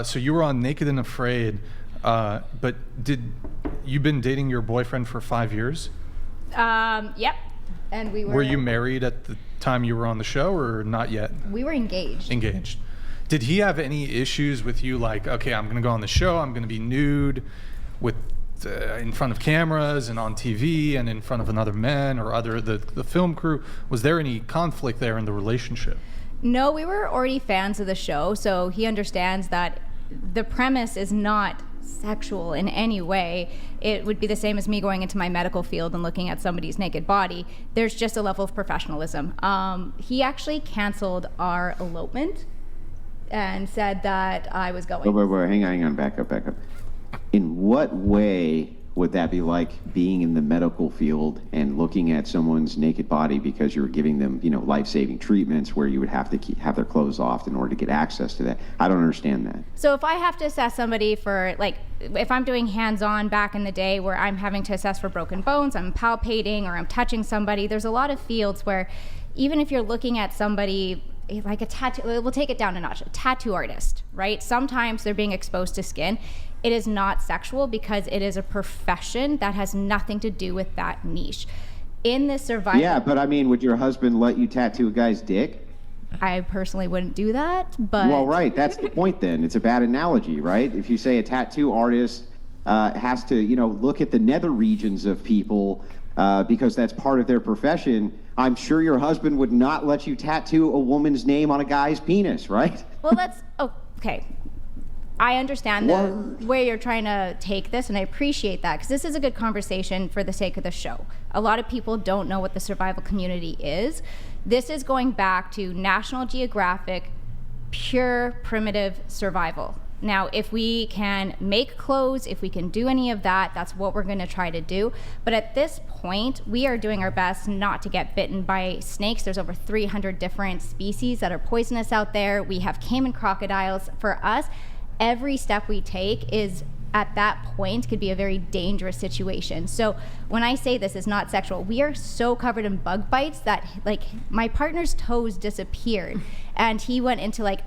So you were on Naked and Afraid, but you've been dating your boyfriend for 5 years? Yep. And we were... Were you married at the time you were on the show, or not yet? We were engaged. Engaged. Did he have any issues with you, like, okay, I'm going to go on the show, I'm going to be nude in front of cameras and on TV and in front of another man or the film crew? Was there any conflict there in the relationship? No, we were already fans of the show, so he understands that the premise is not sexual in any way. It would be the same as me going into my medical field and looking at somebody's naked body. There's just a level of professionalism. He actually canceled our elopement and said that I was going. Wait, hang on, back up. In what way would that be like being in the medical field and looking at someone's naked body because you were giving them, life-saving treatments where you would have to have their clothes off in order to get access to that? I don't understand that. So if I have to assess somebody for, if I'm doing hands-on back in the day where I'm having to assess for broken bones, I'm palpating or I'm touching somebody, there's a lot of fields where even if you're looking at somebody like a tattoo, we'll take it down a notch, a tattoo artist, right? Sometimes they're being exposed to skin. It is not sexual because it is a profession that has nothing to do with that niche. In this survival... Yeah, but I mean, would your husband let you tattoo a guy's dick? I personally wouldn't do that, but... Well, right, that's the point then. It's a bad analogy, right? If you say a tattoo artist has to, look at the nether regions of people because that's part of their profession, I'm sure your husband would not let you tattoo a woman's name on a guy's penis, right? Well, okay. I understand the way you're trying to take this, and I appreciate that, because this is a good conversation for the sake of the show. A lot of people don't know what the survival community is. This is going back to National Geographic, pure primitive survival. Now, if we can make clothes, if we can do any of that, that's what we're going to try to do. But at this point, we are doing our best not to get bitten by snakes. There's over 300 different species that are poisonous out there. We have caiman crocodiles. For us, every step we take is, at that point, could be a very dangerous situation. So when I say this is not sexual, we are so covered in bug bites that, my partner's toes disappeared, and he went into a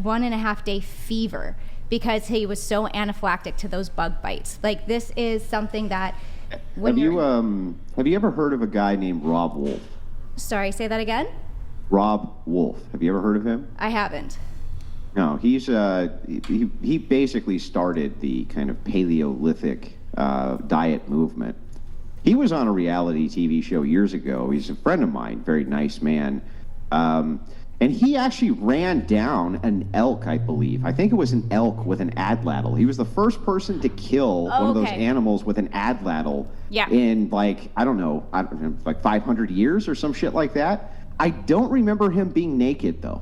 1.5 day fever because he was so anaphylactic to those bug bites. This is something that... Have you ever heard of a guy named Rob Wolf? Sorry, say that again? Rob Wolf. Have you ever heard of him? I haven't. No, he's he basically started the kind of Paleolithic diet movement. He was on a reality TV show years ago. He's a friend of mine, very nice man. And he actually ran down an elk, I believe. I think it was an elk with an adlatl. He was the first person to kill one of those animals with an adlatl in, I don't know, 500 years or some shit like that. I don't remember him being naked, though.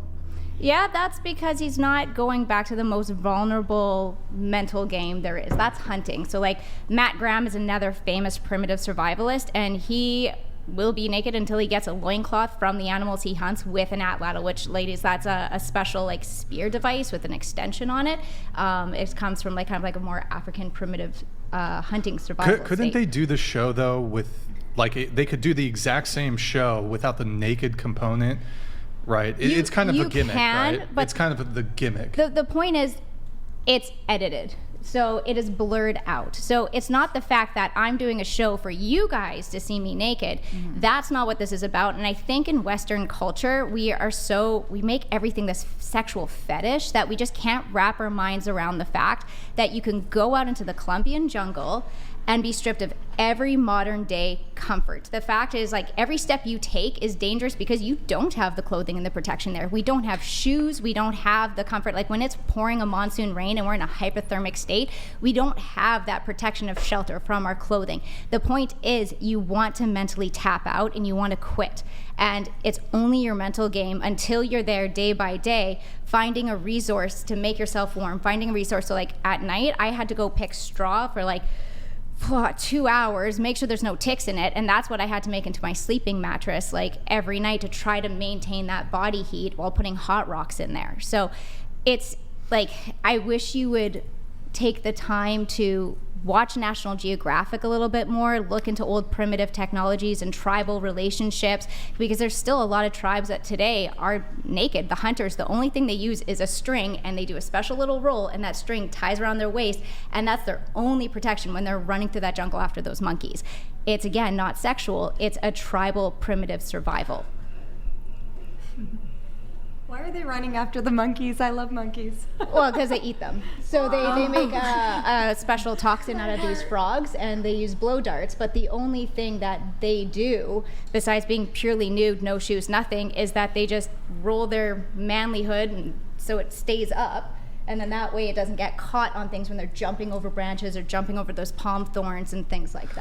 Yeah, that's because he's not going back to the most vulnerable mental game there is. That's hunting. So Matt Graham is another famous primitive survivalist, and he will be naked until he gets a loincloth from the animals he hunts with an atlatl, which, ladies, that's a special spear device with an extension on it. It comes from kind of a more African primitive hunting survival Couldn't they do the show, though, with they could do the exact same show without the naked component? Right. It's kind of a gimmick, right? But it's kind of the gimmick. The point is, it's edited. So it is blurred out. So it's not the fact that I'm doing a show for you guys to see me naked. Mm-hmm. That's not what this is about. And I think in Western culture, we make everything this sexual fetish that we just can't wrap our minds around the fact that you can go out into the Colombian jungle and be stripped of every modern day comfort. The fact is, every step you take is dangerous because you don't have the clothing and the protection there. We don't have shoes, we don't have the comfort. When it's pouring a monsoon rain and we're in a hypothermic state, we don't have that protection of shelter from our clothing. The point is, you want to mentally tap out and you want to quit. And it's only your mental game until you're there day by day, finding a resource to make yourself warm, finding a resource. So at night, I had to go pick straw for 2 hours, make sure there's no ticks in it, and that's what I had to make into my sleeping mattress every night to try to maintain that body heat while putting hot rocks in there. So it's I wish you would take the time to watch National Geographic a little bit more, look into old primitive technologies and tribal relationships, because there's still a lot of tribes that today are naked. The hunters, the only thing they use is a string, and they do a special little roll, and that string ties around their waist, and that's their only protection when they're running through that jungle after those monkeys. It's, again, not sexual, it's a tribal primitive survival. Why are they running after the monkeys? I love monkeys. Well, because they eat them. So they make a special toxin out of these frogs, and they use blow darts. But the only thing that they do, besides being purely nude, no shoes, nothing, is that they just roll their manlyhood and so it stays up. And then that way it doesn't get caught on things when they're jumping over branches or jumping over those palm thorns and things like that.